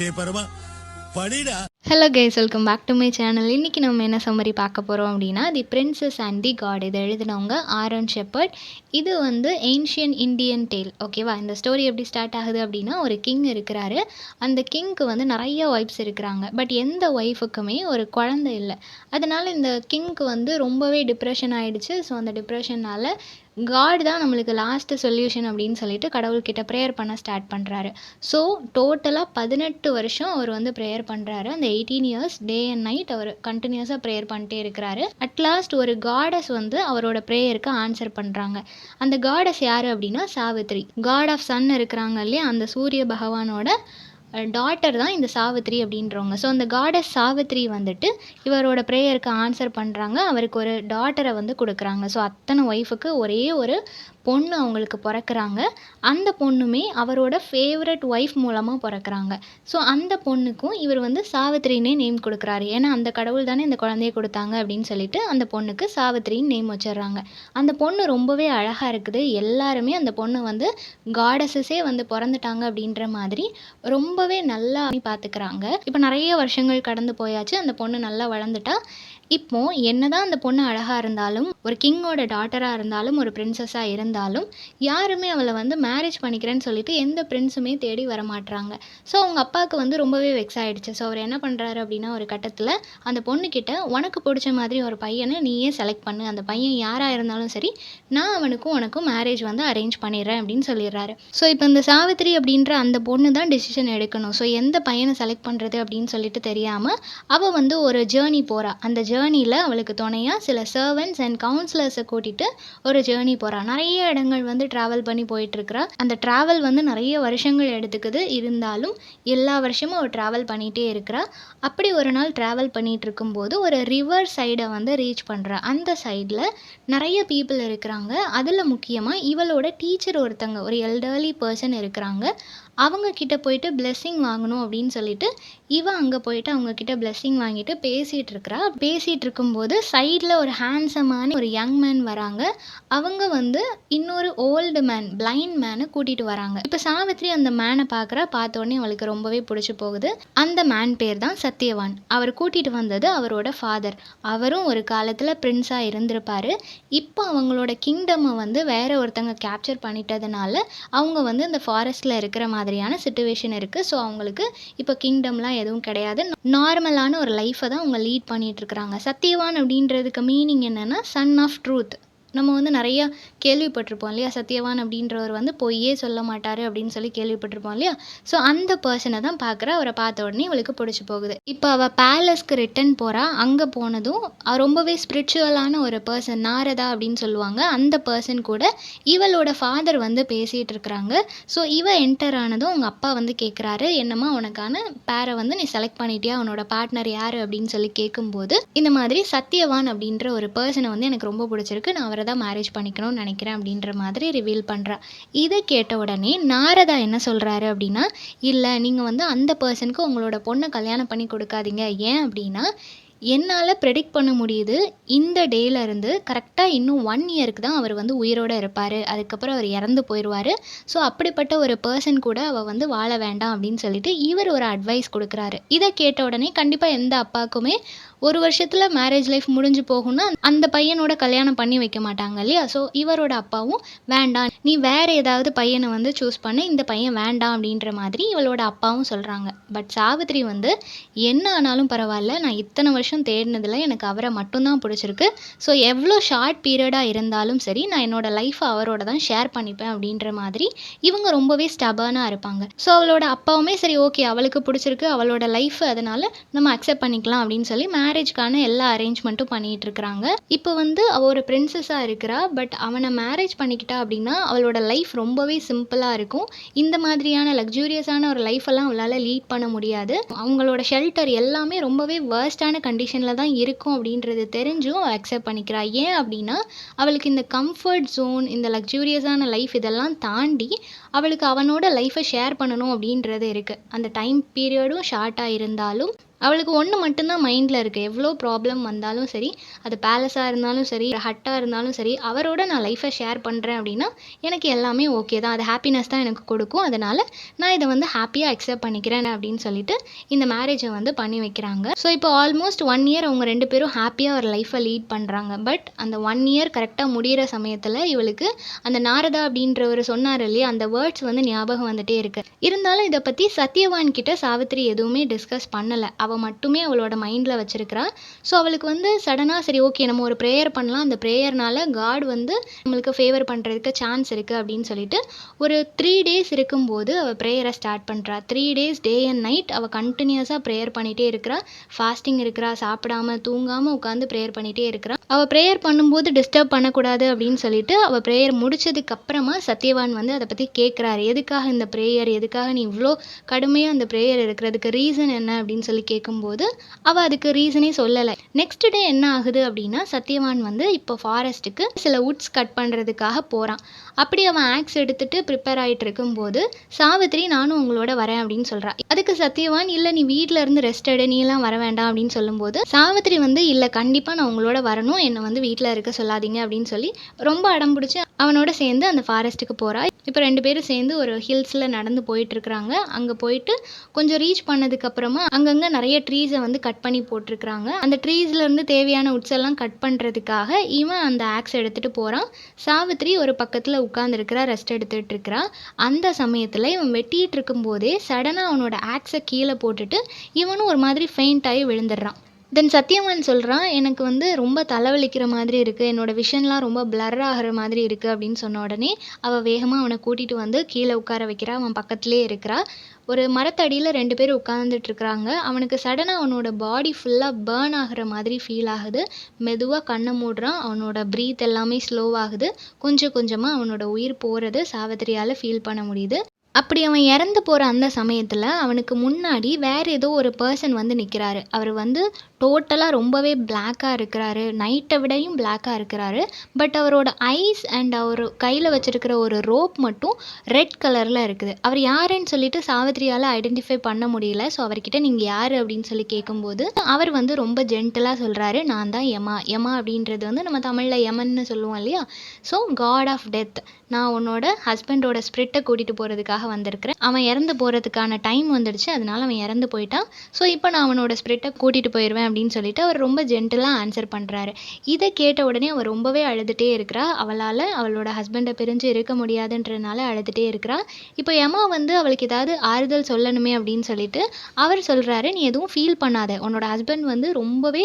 டே பரமா படிடா. Hello guys, welcome back to my channel. இன்றைக்கி நம்ம என்ன சம்மரி பார்க்க போகிறோம் அப்படின்னா, the princess and the god. இதை எழுதினவங்க ஆரன் ஷெப்பர்ட். இது வந்து ஏன்ஷியன் இண்டியன் டேல். ஓகேவா? இந்த ஸ்டோரி எப்படி ஸ்டார்ட் ஆகுது அப்படின்னா, ஒரு கிங் இருக்கிறாரு. அந்த கிங்க்கு வந்து நிறைய ஒய்ஃப்ஸ் இருக்கிறாங்க. பட் எந்த ஒய்ஃபுக்குமே ஒரு குழந்தை இல்லை. அதனால் இந்த கிங்க்கு வந்து ரொம்பவே டிப்ரெஷன் ஆகிடுச்சு. ஸோ அந்த டிப்ரெஷனால் காட் தான் நம்மளுக்கு லாஸ்ட்டு சொல்யூஷன் அப்படின்னு சொல்லிட்டு கடவுள்கிட்ட ப்ரேயர் பண்ண ஸ்டார்ட் பண்ணுறாரு. ஸோ டோட்டலாக 18 வருஷம் அவர் வந்து ப்ரேயர் பண்ணுறாரு. அந்த 18 இயர்ஸ் டே அண்ட் நைட் அவர் கண்டினியூஸாக ப்ரேயர் பண்ணிட்டே இருக்கிறாரு. அட்லாஸ்ட் ஒரு காடஸ் வந்து அவரோட ப்ரேயருக்கு ஆன்சர் பண்ணுறாங்க. அந்த காடஸ் யார் அப்படின்னா சாவித்ரி. காட் ஆஃப் சன் இருக்கிறாங்க இல்லையா, அந்த சூரிய பகவானோட டாட்டர் தான் இந்த சாவித்ரி அப்படின்றவங்க. ஸோ அந்த காடஸ் சாவித்ரி வந்துட்டு இவரோட ப்ரேயருக்கு ஆன்சர் பண்ணுறாங்க. அவருக்கு ஒரு டாட்டரை வந்து கொடுக்குறாங்க. ஸோ அத்தனை ஒய்ஃபுக்கு ஒரே ஒரு பொண்ணு அவங்களுக்கு பிறக்கிறாங்க. அந்த பொண்ணுமே அவரோட ஃபேவரட் ஒய்ஃப் மூலமாக பிறக்கிறாங்க. ஸோ அந்த பொண்ணுக்கும் இவர் வந்து சாவித்ரினே நேம் கொடுக்குறாரு. ஏன்னா அந்த கடவுள் தானே இந்த குழந்தைய கொடுத்தாங்க அப்படின்னு சொல்லிட்டு அந்த பொண்ணுக்கு சாவித்ரின்னு நேம் வச்சிடுறாங்க. அந்த பொண்ணு ரொம்பவே அழகாக இருக்குது. எல்லாருமே அந்த பொண்ணு வந்து காடஸஸே வந்து பிறந்துட்டாங்க அப்படின்ற மாதிரி ரொம்பவே நல்லா பார்த்துக்கிறாங்க. இப்போ நிறைய வருஷங்கள் கடந்து போயாச்சு. அந்த பொண்ணு நல்லா வளர்ந்துட்டா. இப்போ என்னதான் அந்த பொண்ணு அழகாக இருந்தாலும், ஒரு கிங்கோட டாட்டராக இருந்தாலும், ஒரு பிரின்சஸாக இருந்தாலும், யாருமே அவளை வந்து மேரேஜ் பண்ணிக்கிறேன்னு சொல்லிட்டு எந்த பிரின்ஸுமே தேடி வரமாட்றாங்க. ஸோ அவங்க அப்பாவுக்கு வந்து ரொம்பவே வெக்ஸ் ஆகிடுச்சு. ஸோ அவர் என்ன பண்ணுறாரு அப்படின்னா, ஒரு கட்டத்தில் அந்த பொண்ணுக்கிட்ட உனக்கு பிடிச்ச மாதிரி ஒரு பையனை நீயே செலக்ட் பண்ணு. அந்த பையன் யாராக இருந்தாலும் சரி, நான் அவனுக்கும் உனக்கும் மேரேஜ் வந்து அரேஞ்ச் பண்ணிடுறேன் அப்படின்னு சொல்லிடுறாரு. ஸோ இப்போ இந்த சாவித்ரி அப்படின்ற அந்த பொண்ணு தான் டிசிஷன் எடுக்கணும். ஸோ எந்த பையனை செலக்ட் பண்ணுறது அப்படின்னு சொல்லிட்டு தெரியாமல் அவள் வந்து ஒரு ஜேர்னி போகிறா. அந்த ஜேர்னியில் அவளுக்கு துணையாக சில சர்வன்ட்ஸ் அண்ட் கவுன்சிலர்ஸை கூட்டிகிட்டு ஒரு ஜேர்னி போகிறா. நிறைய இடங்கள் வந்து ட்ராவல் பண்ணி போயிட்டுருக்கிறா. அந்த ட்ராவல் வந்து நிறைய வருஷங்கள் எடுத்துக்குது. இருந்தாலும் எல்லா வருஷமும் அவள் ட்ராவல் பண்ணிகிட்டே இருக்கிறா. அப்படி ஒரு நாள் ட்ராவல் பண்ணிகிட்டு இருக்கும்போது ஒரு ரிவர் சைடை வந்து ரீச் பண்ணுறா. அந்த சைடில் நிறைய பீப்புள் இருக்கிறாங்க. அதில் முக்கியமாக இவளோட டீச்சர் ஒருத்தங்க, ஒரு எல்டர்லி பர்சன் இருக்கிறாங்க. அவங்க கிட்ட போயிட்டு பிளெஸ்ஸிங் வாங்கணும் அப்படின்னு சொல்லிட்டு அங்கே போயிட்டு அவங்க கிட்ட பிளெஸ்ஸிங் வாங்கிட்டு பேசிகிட்டு இருக்கிறா. பேசிகிட்டு இருக்கும்போது சைடில் ஒரு ஹேண்ட்ஸமான ஒரு யங் மேன் வராங்க. அவங்க வந்து இன்னொரு ஓல்டு மேன், பிளைண்ட் மேனை கூட்டிகிட்டு வராங்க. இப்போ சாவித்ரி அந்த மேனை பார்த்தோன்னே அவளுக்கு ரொம்பவே பிடிச்சி போகுது. அந்த மேன் பேர் தான் சத்யவான். அவர் கூட்டிகிட்டு வந்தது அவரோட ஃபாதர். அவரும் ஒரு காலத்தில் பிரின்ஸாக இருந்திருப்பார். இப்போ அவங்களோட கிங்டமை வந்து வேற ஒருத்தங்க கேப்சர் பண்ணிட்டதுனால அவங்க வந்து இந்த ஃபாரஸ்ட்டில் இருக்கிற மாதிரியான சிச்சுவேஷன் இருக்குது. ஸோ அவங்களுக்கு இப்போ கிங்டம்லாம் எதுவும் கிடையாது. நார்மலான ஒரு லைஃப்பை தான் அவங்க லீட் பண்ணிகிட்ருக்குறாங்க. சத்யவான் அப்படின்றதுக்கு மீனிங் என்னென்னா சன் ஆஃப் ட்ரூத். நம்ம வந்து நிறையா கேள்விப்பட்டிருப்போம் இல்லையா, சத்யவான் அப்படின்றவர் வந்து பொய்யே சொல்ல மாட்டார் அப்படின்னு சொல்லி கேள்விப்பட்டிருப்போம் இல்லையா. ஸோ அந்த பர்சனை தான் பார்க்குறா. அவரை பார்த்த உடனே இவளுக்கு பிடிச்சி போகுது. இப்போ அவள் பேலஸ்க்கு ரிட்டன் போகிறா. அங்கே போனதும் ரொம்பவே ஸ்பிரிச்சுவலான ஒரு பர்சன், நாரதா அப்படின்னு சொல்லுவாங்க, அந்த பர்சன் கூட இவளோட ஃபாதர் வந்து பேசிகிட்டு இருக்கிறாங்க. ஸோ என்டர் ஆனதும் அவங்க அப்பா வந்து கேட்குறாரு, என்னம்மா உனக்கான பேரை வந்து நீ செலக்ட் பண்ணிட்டியா, அவனோட பார்ட்னர் யார் அப்படின்னு சொல்லி கேட்கும்போது இந்த மாதிரி சத்யவான் அப்படின்ற ஒரு பர்சனை வந்து எனக்கு ரொம்ப பிடிச்சிருக்கு, நான் அவரை தான் மேரேஜ் பண்ணிக்கணும்னு நினைக்கிறேன் அப்படின்ற மாதிரி ரிவீல் பண்ணுறா. இதை கேட்ட உடனே நாரதா என்ன சொல்கிறாரு அப்படின்னா, இல்லை நீங்கள் வந்து அந்த பர்சனுக்கு உங்களோட பொண்ணை கல்யாணம் பண்ணி கொடுக்காதீங்க. ஏன் அப்படின்னா என்னால் ப்ரெடிக்ட் பண்ண முடியுது, இந்த டேலேருந்து கரெக்டாக இன்னும் 1 இயருக்கு தான் அவர் வந்து உயிரோடு இருப்பார். அதுக்கப்புறம் அவர் இறந்து போயிடுவார். ஸோ அப்படிப்பட்ட ஒரு பர்சன் கூட அவள் வந்து வாழ வேண்டாம் அப்படின்னு சொல்லிட்டு இவர் ஒரு அட்வைஸ் கொடுக்குறாரு. இதை கேட்ட உடனே கண்டிப்பாக எந்த அப்பாவுக்குமே ஒரு வருஷத்தில் மேரேஜ் லைஃப் முடிஞ்சு போகும்னா அந்த பையனோட கல்யாணம் பண்ணி வைக்க மாட்டாங்க இல்லையா. ஸோ இவரோட அப்பாவும் வேண்டாம், நீ வேறு ஏதாவது பையனை வந்து சூஸ் பண்ணு, இந்த பையன் வேண்டாம் அப்படின்ற மாதிரி இவளோட அப்பாவும் சொல்கிறாங்க. பட் சாவித்ரி வந்து என்ன ஆனாலும் பரவாயில்ல, நான் இத்தனை வருஷம் தேடினதில் எனக்கு அவரை மட்டும்தான் பிடிச்சிருக்கு. ஸோ எவ்வளோ ஷார்ட் பீரியடாக இருந்தாலும் சரி, நான் என்னோடய லைஃப்பை அவரோட தான் ஷேர் பண்ணிப்பேன் அப்படின்ற மாதிரி இவங்க ரொம்பவே ஸ்டபர்னாக இருப்பாங்க. ஸோ அவளோட அப்பாவுமே சரி ஓகே, அவளுக்கு பிடிச்சிருக்கு, அவளோட லைஃப், அதனால் நம்ம அக்செப்ட் பண்ணிக்கலாம் அப்படின்னு சொல்லி மேரேஜ்க்கான எல்லா அரேஞ்ச்மெண்ட்டும் பண்ணிகிட்டு இருக்கிறாங்க. இப்போ வந்து அவள் ஒரு பிரின்சஸாக இருக்கிறா. பட் அவனை மேரேஜ் பண்ணிக்கிட்டா அப்படின்னா அவளோட லைஃப் ரொம்பவே சிம்பிளாக இருக்கும். இந்த மாதிரியான லக்ஸூரியஸான ஒரு லைஃப்பெல்லாம் அவளால் லீட் பண்ண முடியாது. அவங்களோட ஷெல்டர் எல்லாமே ரொம்பவே வேர்ஸ்டான கண்டிஷனில் தான் இருக்கும் அப்படின்றது தெரிஞ்சும் அவள் அக்செப்ட் பண்ணிக்கிறா. ஏன் அப்படின்னா அவளுக்கு இந்த கம்ஃபர்ட் ஜோன், இந்த லக்ஸூரியஸான லைஃப் இதெல்லாம் தாண்டி அவளுக்கு அவனோட லைஃப்பை ஷேர் பண்ணணும் அப்படின்றது இருக்குது. அந்த டைம் பீரியடும் ஷார்ட்டாக இருந்தாலும் அவளுக்கு ஒன்று மட்டும்தான் மைண்டில் இருக்குது. எவ்வளோ ப்ராப்ளம் வந்தாலும் சரி, அது பேலஸாக இருந்தாலும் சரி, ஹட்டாக இருந்தாலும் சரி, அவரோட நான் லைஃப்பை ஷேர் பண்ணுறேன் அப்படின்னா எனக்கு எல்லாமே ஓகே தான். அது ஹாப்பினஸ் தான் எனக்கு கொடுக்கும். அதனால் நான் இதை வந்து ஹாப்பியாக அக்செப்ட் பண்ணிக்கிறேன் அப்படின்னு சொல்லிட்டு இந்த மேரேஜை வந்து பண்ணி வைக்கிறாங்க. ஸோ இப்போ ஆல்மோஸ்ட் 1 இயர் அவங்க 2 பேரும் ஹாப்பியாக ஒரு லைஃப்பை லீட் பண்ணுறாங்க. பட் அந்த 1 இயர் கரெக்டாக முடிகிற சமயத்தில் இவளுக்கு அந்த நாரதா அப்படின்றவர் சொன்னார் இல்லையா, அந்த வேர்ட்ஸ் வந்து ஞாபகம் வந்துட்டே இருக்கு. இருந்தாலும் இதை பற்றி சத்யவான் கிட்ட சாவித்திரி எதுவுமே டிஸ்கஸ் பண்ணலை. அவள் மட்டுமே அவளோட மைண்டில் வச்சிருக்கிறா. ஸோ அவளுக்கு வந்து சடனாக சரி ஓகே நம்ம ஒரு ப்ரேயர் பண்ணலாம், அந்த ப்ரேயர்னால காட் வந்து நம்மளுக்கு ஃபேவர் பண்ணுறதுக்கு சான்ஸ் இருக்குது அப்படின்னு சொல்லிட்டு ஒரு 3 டேஸ் இருக்கும்போது அவள் ப்ரேயரை ஸ்டார்ட் பண்ணுறா. 3 டேஸ் டே அண்ட் நைட் அவள் கண்டினியூஸாக ப்ரேயர் பண்ணிகிட்டே இருக்கிறா. ஃபாஸ்டிங் இருக்கிறா, சாப்பிடாம தூங்காமல் உட்காந்து ப்ரேயர் பண்ணிகிட்டே இருக்கிறா. அவள் ப்ரேயர் பண்ணும்போது டிஸ்டர்ப் பண்ணக்கூடாது அப்படின்னு சொல்லிட்டு அவள் ப்ரேயர் முடிச்சதுக்கு அப்புறமா சத்யவான் வந்து அதை பற்றி கேட்குறாரு. எதுக்காக இந்த ப்ரேயர், எதுக்காக நீ இவ்வளோ கடுமையாக அந்த ப்ரேயர் இருக்கிறதுக்கு ரீசன் என்ன அப்படின்னு சொல்லி கேட்கும்போது அவள் அதுக்கு ரீசனே சொல்லலை. நெக்ஸ்ட் டே என்ன ஆகுது அப்படின்னா சத்யவான் வந்து இப்போ ஃபாரஸ்ட்டுக்கு சில வுட்ஸ் கட் பண்ணுறதுக்காக போகிறான். அப்படி அவன் ஆக்ஸ் எடுத்துகிட்டு ப்ரிப்பேர் ஆகிட்டு இருக்கும்போது சாவித்திரி நானும் உங்களோட வரேன் அப்படின்னு சொல்கிறா. அதுக்கு சத்யவான் இல்லை நீ வீட்டில் இருந்து ரெஸ்ட் எடு, நீலாம் வர வேண்டாம் அப்படின்னு சொல்லும்போது சாவித்திரி வந்து இல்லை கண்டிப்பாக நான் உங்களோட வரணும், என்னை வந்து வீட்டில் இருக்க சொல்லாதீங்க அப்படின்னு சொல்லி ரொம்ப அடம் பிடிச்சி அவனோட சேர்ந்து அந்த ஃபாரஸ்ட்டுக்கு போகிறா. இப்போ 2 பேரும் சேர்ந்து ஒரு ஹில்ஸில் நடந்து போயிட்டுருக்குறாங்க. அங்கே போயிட்டு கொஞ்சம் ரீச் பண்ணதுக்கப்புறமா அங்கங்கே நிறைய ட்ரீஸை வந்து கட் பண்ணி போட்டிருக்கிறாங்க. அந்த ட்ரீஸ்லேருந்து தேவையான உட்ஸ் எல்லாம் கட் பண்ணுறதுக்காக இவன் அந்த ஆக்ஸ் எடுத்துகிட்டு போகிறான். சாவித்திரி ஒரு பக்கத்தில் உட்காந்துருக்கிறா, ரெஸ்ட் எடுத்துகிட்டு இருக்கிறா. அந்த சமயத்தில் இவன் வெட்டிகிட்டு இருக்கும்போதே சடனாக அவனோட ஆக்ஸை கீழே போட்டுட்டு இவனும் ஒரு மாதிரி ஃபெயிண்ட் ஆகி விழுந்துடுறான். தென் சத்யவான் சொல்கிறான், எனக்கு வந்து ரொம்ப தலைவலிக்கிற மாதிரி இருக்குது, என்னோடய விஷன்லாம் ரொம்ப பிளர் ஆகிற மாதிரி இருக்குது அப்படின்னு சொன்ன உடனே அவள் வேகமாக அவனை கூட்டிகிட்டு வந்து கீழே உட்கார வைக்கிறா. அவன் பக்கத்துலேயே இருக்கிறா. ஒரு மரத்தடியில் 2 பேர் உட்காந்துட்ருக்குறாங்க. அவனுக்கு சடனாக அவனோட பாடி ஃபுல்லாக பேர்ன் ஆகிற மாதிரி ஃபீல் ஆகுது. மெதுவாக கண்ணை மூடுறான். அவனோட ப்ரீத் எல்லாமே ஸ்லோவாகுது. கொஞ்சம் கொஞ்சமாக அவனோட உயிர் போகிறது சாவித்திரியால் ஃபீல் பண்ண முடியுது. அப்படி அவன் இறந்து போகிற அந்த சமயத்தில் அவனுக்கு முன்னாடி வேறு ஏதோ ஒரு பர்சன் வந்து நிற்கிறாரு. அவர் வந்து டோட்டலாக ரொம்பவே பிளாக்காக இருக்கிறாரு, நைட்டை விடையும் பிளாக்காக இருக்கிறாரு. பட் அவரோட ஐஸ் அண்ட் அவர் கையில் வச்சுருக்கிற ஒரு ரோப் மட்டும் ரெட் கலரில் இருக்குது. அவர் யாருன்னு சொல்லிட்டு சாவித்திரியால் ஐடென்டிஃபை பண்ண முடியல. ஸோ அவர்கிட்ட நீங்கள் யார் அப்படின்னு சொல்லி கேட்கும்போது அவர் வந்து ரொம்ப ஜென்டிலாக சொல்கிறாரு, நான் தான் யமா. யமா அப்படின்றது வந்து நம்ம தமிழில் யமன்னு சொல்லுவோம் இல்லையா. ஸோ காட் ஆஃப் டெத், நான் உன்னோட ஹஸ்பண்டோட ஸ்பிரிட்டை கூட்டிகிட்டு போகிறதுக்காக வந்திருக்கிறேன். அவன் இறந்து போகிறதுக்கான டைம் வந்துடுச்சு, அதனால அவன் இறந்து போயிட்டான். ஸோ இப்போ நான் அவனோட ஸ்பிரிட்டை கூட்டிகிட்டு போயிடுவேன் அப்படின்னு சொல்லிட்டு அவர் ரொம்ப ஜென்டிலாக ஆன்சர் பண்ணுறாரு. இதை கேட்ட உடனே அவள் ரொம்பவே அழுதுகிட்டே இருக்கிறா. அவளால் அவளோட ஹஸ்பண்டை பிரிஞ்சு இருக்க முடியாதுன்றனால அழுதுகிட்டே இருக்கிறா. இப்போ யமா வந்து அவளுக்கு ஏதாவது ஆறுதல் சொல்லணுமே அப்படின்னு சொல்லிட்டு அவர் சொல்கிறாரு, நீ எதுவும் ஃபீல் பண்ணாத, உன்னோட ஹஸ்பண்ட் வந்து ரொம்பவே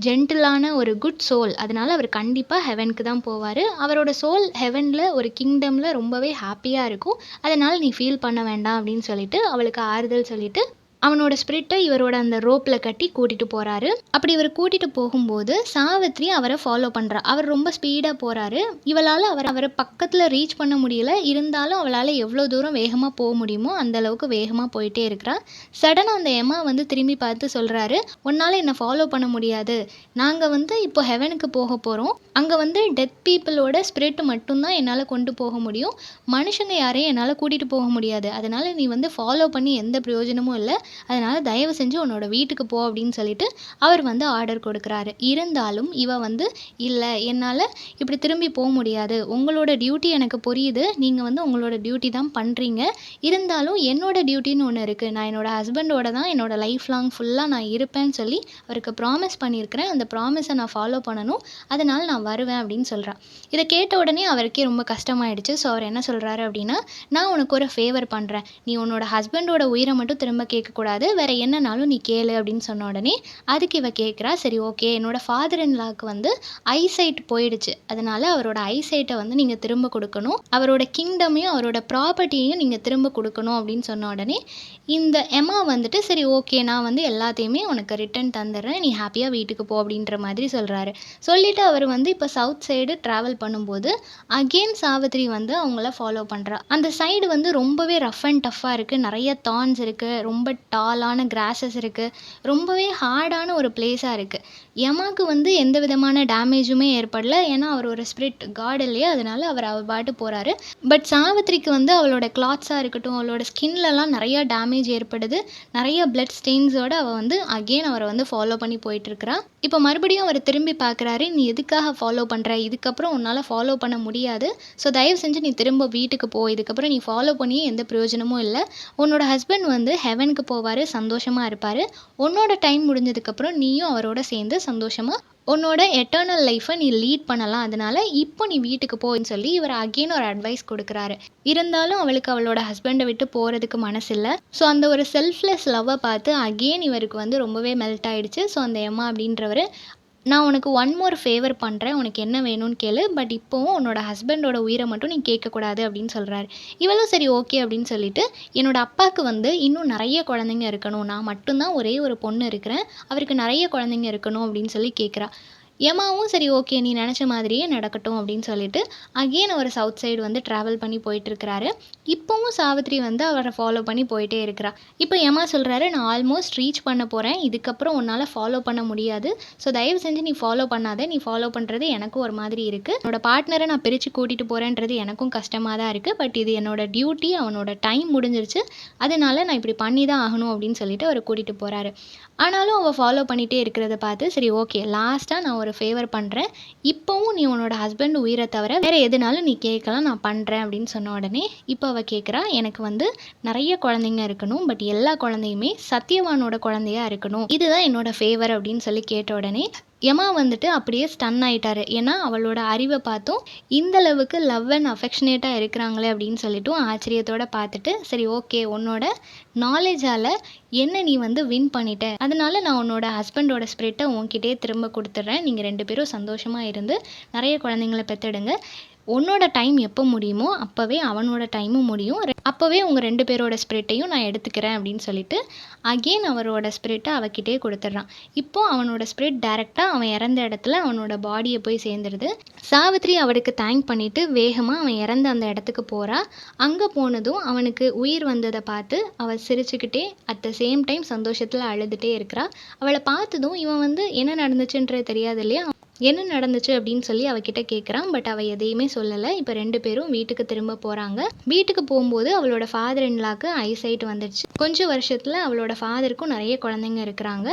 ஜென்டிலான ஒரு குட் சோல், அதனால் அவர் கண்டிப்பாக ஹெவனுக்கு தான் போவார். அவரோட சோல் ஹெவனில் ஒரு கிங்டமில் ரொம்பவே ஹாப்பியாக இருக்கும். அதனால் நீ ஃபீல் பண்ண வேண்டாம் அப்படின்னு சொல்லிட்டு அவளுக்கு ஆறுதல் சொல்லிட்டு அவனோட ஸ்பிரிட்டை இவரோட அந்த ரோப்பில் கட்டி கூட்டிகிட்டு போகிறாரு. அப்படி இவர் கூட்டிகிட்டு போகும்போது சாவித்திரி அவரை ஃபாலோ பண்ணுறா. அவர் ரொம்ப ஸ்பீடாக போகிறாரு. இவளால் அவரை பக்கத்தில் ரீச் பண்ண முடியல. இருந்தாலும் அவளால் எவ்வளோ தூரம் வேகமாக போக முடியுமோ அந்தளவுக்கு வேகமாக போயிட்டே இருக்கிறா. சடனாக அந்த எம்மா வந்து திரும்பி பார்த்து சொல்கிறாரு, உன்னால் என்னை ஃபாலோ பண்ண முடியாது, நாங்கள் வந்து இப்போ ஹெவனுக்கு போக போகிறோம். அங்கே வந்து டெத் பீப்புளோட ஸ்பிரிட் மட்டும்தான் என்னால் கொண்டு போக முடியும். மனுஷங்க யாரையும் என்னால் கூட்டிகிட்டு போக முடியாது. அதனால் நீ வந்து ஃபாலோ பண்ணி எந்த பிரயோஜனமும் இல்லை. அதனால் தயவு செஞ்சு உன்னோட வீட்டுக்கு போ அப்படின்னு சொல்லிட்டு அவர் வந்து ஆர்டர் கொடுக்குறாரு. இருந்தாலும் இவ வந்து இல்லை, என்னால் இப்படி திரும்பி போக முடியாது, உங்களோட டியூட்டி எனக்கு புரியுது, நீங்கள் வந்து உங்களோட டியூட்டி தான் பண்ணுறீங்க, இருந்தாலும் என்னோட டியூட்டின்னு ஒன்று இருக்குது, நான் என்னோட ஹஸ்பண்டோட தான் என்னோட லைஃப் லாங் ஃபுல்லாக நான் இருப்பேன்னு சொல்லி அவருக்கு ப்ராமிஸ் பண்ணியிருக்கிறேன். அந்த ப்ராமிஸை நான் ஃபாலோ பண்ணணும், அதனால் நான் வருவேன் அப்படின்னு சொல்கிறான். இதை கேட்ட உடனே அவருக்கே ரொம்ப கஷ்டமாயிடுச்சு. ஸோ அவர் என்ன சொல்கிறாரு அப்படின்னா, நான் உனக்கு ஒரு ஃபேவர் பண்ணுறேன், நீ உன்னோட ஹஸ்பண்டோட உயிரை மட்டும் திரும்ப கேட்கக்கூடாது, வேறு என்னன்னாலும் நீ கேளு அப்படின்னு சொன்ன உடனே அதுக்கு இவ கேட்குறா, சரி ஓகே, என்னோட ஃபாதர் இன் லாக்கு வந்து ஐசைட் போயிடுச்சு, அதனால் அவரோட ஐசைட்டை வந்து நீங்கள் திரும்ப கொடுக்கணும், அவரோட கிங்டமையும் அவரோட ப்ராப்பர்ட்டியையும் நீங்கள் திரும்ப கொடுக்கணும் அப்படின்னு சொன்ன உடனே இந்த எம்மா வந்துட்டு சரி ஓகே, நான் வந்து எல்லாத்தையுமே உனக்கு ரிட்டன் தந்துடுறேன், நீ ஹாப்பியாக வீட்டுக்கு போ அப்படின்ற மாதிரி சொல்கிறாரு. சொல்லிவிட்டு அவர் வந்து இப்போ சவுத் சைடு ட்ராவல் பண்ணும்போது அகெயின் சாவித்திரி வந்து அவங்கள ஃபாலோ பண்ணுறா. அந்த சைடு வந்து ரொம்பவே ரஃப் அண்ட் டஃப்பாக இருக்குது, நிறைய தான்ஸ் இருக்குது, ரொம்ப டாலான கிராஸஸ் இருக்குது. ரொம்பவே ஹார்டான ஒரு பிளேஸாக இருக்குது. யமாக்கு வந்து எந்த விதமான டேமேஜுமே ஏற்படல. ஏன்னா அவர் ஒரு ஸ்பிரிட் காட் இல்லையா, அதனால அவர் பாட்டு போகிறாரு. பட் சாவித்திரிக்கு வந்து அவளோட கிளாத்ஸாக இருக்கட்டும், அவளோட ஸ்கின்லலாம் நிறையா டேமேஜ் ஏற்படுது. நிறைய பிளட் ஸ்டெயின்ஸோட அவள் வந்து அகெயின் அவரை வந்து ஃபாலோ பண்ணி போயிட்டுருக்கிறா. இப்போ மறுபடியும் அவர் திரும்பி பார்க்குறாரு. நீ எதுக்காக ஃபாலோ பண்ணுற? இதுக்கப்புறம் உன்னால் ஃபாலோ பண்ண முடியாது. ஸோ தயவு செஞ்சு நீ திரும்ப வீட்டுக்கு போ. இதுக்கப்புறம் நீ ஃபாலோ பண்ணியே எந்த பிரயோஜனமும் இல்லை. உன்னோட ஹஸ்பண்ட் வந்து ஹெவனுக்கு போவார், சந்தோஷமாக இருப்பார். உன்னோட டைம் முடிஞ்சதுக்கப்புறம் நீயும் அவரோட சேர்ந்து சந்தோஷமாக உன்னோட எட்டர்னல் லைஃப்பை நீ லீட் பண்ணலாம். அதனால இப்போ நீ வீட்டுக்கு போன்னு சொல்லி இவர் அகெயின் ஒரு அட்வைஸ் கொடுக்குறாரு. இருந்தாலும் அவளுக்கு அவளோட ஹஸ்பண்டை விட்டு போகிறதுக்கு மனசு இல்லை. ஸோ அந்த ஒரு செல்ஃப்லெஸ் லவ்வை பார்த்து அகெயின் இவருக்கு வந்து ரொம்பவே மெல்ட் ஆகிடுச்சு. ஸோ அந்த எம்மா அப்படின்றவர், நான் உனக்கு ஒன் மோர் ஃபேவர் பண்ணுறேன், உனக்கு என்ன வேணும்னு கேளு, பட் இப்போவும் உன்னோட ஹஸ்பண்டோட உயிரை மட்டும் நீ கேட்கக்கூடாது அப்படின்னு சொல்கிறாரு. இவளும் சரி ஓகே அப்படின்னு சொல்லிட்டு, என்னோட அப்பாவுக்கு வந்து இன்னும் நிறைய குழந்தைங்க இருக்கணும், நான் மட்டும்தான் ஒரே ஒரு பொண்ணு இருக்கிறேன், அவருக்கு நிறைய குழந்தைங்க இருக்கணும் அப்படின்னு சொல்லி கேட்குறா. எமாவும் சரி ஓகே நீ நினச்ச மாதிரியே நடக்கட்டும் அப்படின்னு சொல்லிட்டு அகெயின் அவர் சவுத் சைடு வந்து ட்ராவல் பண்ணி போயிட்டுருக்கிறாரு. இப்போவும் சாவித்ரி வந்து அவரை ஃபாலோ பண்ணி போயிட்டே இருக்கிறா. இப்போ எமா சொல்கிறாரு, நான் ஆல்மோஸ்ட் ரீச் பண்ண போகிறேன், இதுக்கப்புறம் உன்னால் ஃபாலோ பண்ண முடியாது. ஸோ தயவு செஞ்சு நீ ஃபாலோ பண்ணாத. நீ ஃபாலோ பண்ணுறது எனக்கும் ஒரு மாதிரி இருக்குது. என்னோட பார்ட்னரை நான் பிரித்து கூட்டிகிட்டு போகிறேன்றது எனக்கும் கஷ்டமாக தான் இருக்குது. பட் இது என்னோட டியூட்டி, அவனோட டைம் முடிஞ்சிருச்சு, அதனால நான் இப்படி பண்ணி தான் ஆகணும் அப்படின்னு சொல்லிட்டு அவர் கூட்டிகிட்டு போகிறாரு. ஆனாலும் அவள் ஃபாலோ பண்ணிகிட்டே இருக்கிறத பார்த்து சரி ஓகே லாஸ்ட்டாக நான் ஒரு ஃபேவர் பண்ணுறேன், இப்போவும் நீ உன்னோட ஹஸ்பண்ட் உயிரை தவிர வேறு எதுனாலும் நீ கேட்கலாம், நான் பண்ணுறேன் அப்படின்னு சொன்ன உடனே இப்போ அவள் கேட்குறா, எனக்கு வந்து நிறைய குழந்தைங்க இருக்கணும், பட் எல்லா குழந்தையுமே சத்யவானோட குழந்தையா இருக்கணும், இதுதான் என்னோட ஃபேவர் அப்படின்னு சொல்லி கேட்ட உடனே யமா வந்துட்டு அப்படியே ஸ்டன் ஆயிட்டாரு. ஏன்னா அவளோட அறிவை பார்த்தும் இந்த அளவுக்கு லவ் அண்ட் அஃபெக்ஷனேட்டாக இருக்கிறாங்களே அப்படின்னு சொல்லிட்டும் ஆச்சரியத்தோடு பார்த்துட்டு சரி ஓகே உன்னோட நாலேஜால் என்ன நீ வந்து வின் பண்ணிட்ட, அதனால நான் உன்னோட ஹஸ்பண்டோட ஸ்பிரிட்டை உன்கிட்டே திரும்ப கொடுத்துட்றேன், நீங்கள் 2 பேரும் சந்தோஷமாக இருந்து நிறைய குழந்தைங்கள பெற்றெடுங்க, உன்னோட டைம் எப்போ முடியுமோ அப்போவே அவனோட டைமும் முடியும், அப்போவே உங்கள் 2 பேரோட ஸ்பிரிட்டையும் நான் எடுத்துக்கிறேன் அப்படின்னு சொல்லிட்டு அகெயின் அவரோட ஸ்பிரிட்டை அவகிட்டே கொடுத்துட்றான். இப்போது அவனோட ஸ்பிரிட் டைரெக்டாக அவன் இறந்த இடத்துல அவனோட பாடியை போய் சேர்ந்துருது. சாவித்ரி அவனுக்கு தேங்க் பண்ணிவிட்டு வேகமாக அவன் இறந்த அந்த இடத்துக்கு போகிறா. அங்கே போனதும் அவனுக்கு உயிர் வந்ததை பார்த்து அவள் சிரிச்சுக்கிட்டே அட் த சேம் டைம் சந்தோஷத்தில் அழுதுகிட்டே இருக்கிறா. அவளை பார்த்ததும் இவன் வந்து என்ன நடந்துச்சுன்றது தெரியாது இல்லையா, என்ன நடந்துச்சு அப்படின்னு சொல்லி அவகிட்ட கேட்குறான். பட் அவள் எதையுமே சொல்லலை. இப்போ 2 பேரும் வீட்டுக்கு திரும்ப போகிறாங்க. வீட்டுக்கு போகும்போது அவளோட ஃபாதர் இன்லாக்கு ஐசைட் வந்துடுச்சு. கொஞ்சம் வருஷத்தில் அவளோட ஃபாதருக்கும் நிறைய குழந்தைங்க இருக்கிறாங்க.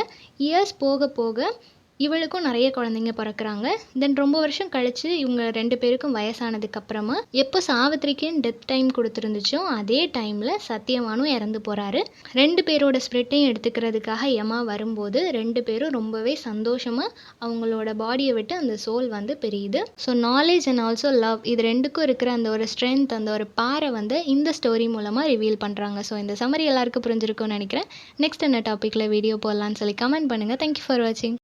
இயர்ஸ் போக போக இவளுக்கும் நிறைய குழந்தைங்க பிறக்கிறாங்க. தென் ரொம்ப வருஷம் கழித்து இவங்க 2 பேருக்கும் வயசானதுக்கப்புறமா எப்போ சாவித்திரிக்குன்னு டெத் டைம் கொடுத்துருந்துச்சோ அதே டைமில் சத்யவானும் இறந்து போகிறாரு. 2 பேரோட ஸ்பிரிட்டையும் எடுத்துக்கிறதுக்காக யமா வரும்போது 2 பேரும் ரொம்பவே சந்தோஷமாக அவங்களோட பாடியை விட்டு அந்த சோல் வந்து பிரியுது. So knowledge and also love இது 2க்கும் இருக்கிற அந்த ஒரு ஸ்ட்ரென்த், அந்த ஒரு பாரை வந்து இந்த ஸ்டோரி மூலமாக ரிவீல் பண்ணுறாங்க. ஸோ இந்த சம்மரி எல்லாருக்கும் புரிஞ்சிருக்கும்னு நினைக்கிறேன். நெக்ஸ்ட் என்ன டாப்பிக்கில் வீடியோ போடலான்னு சொல்லி கமெண்ட் பண்ணுங்கள். தேங்க்யூ ஃபார் வாட்சிங்.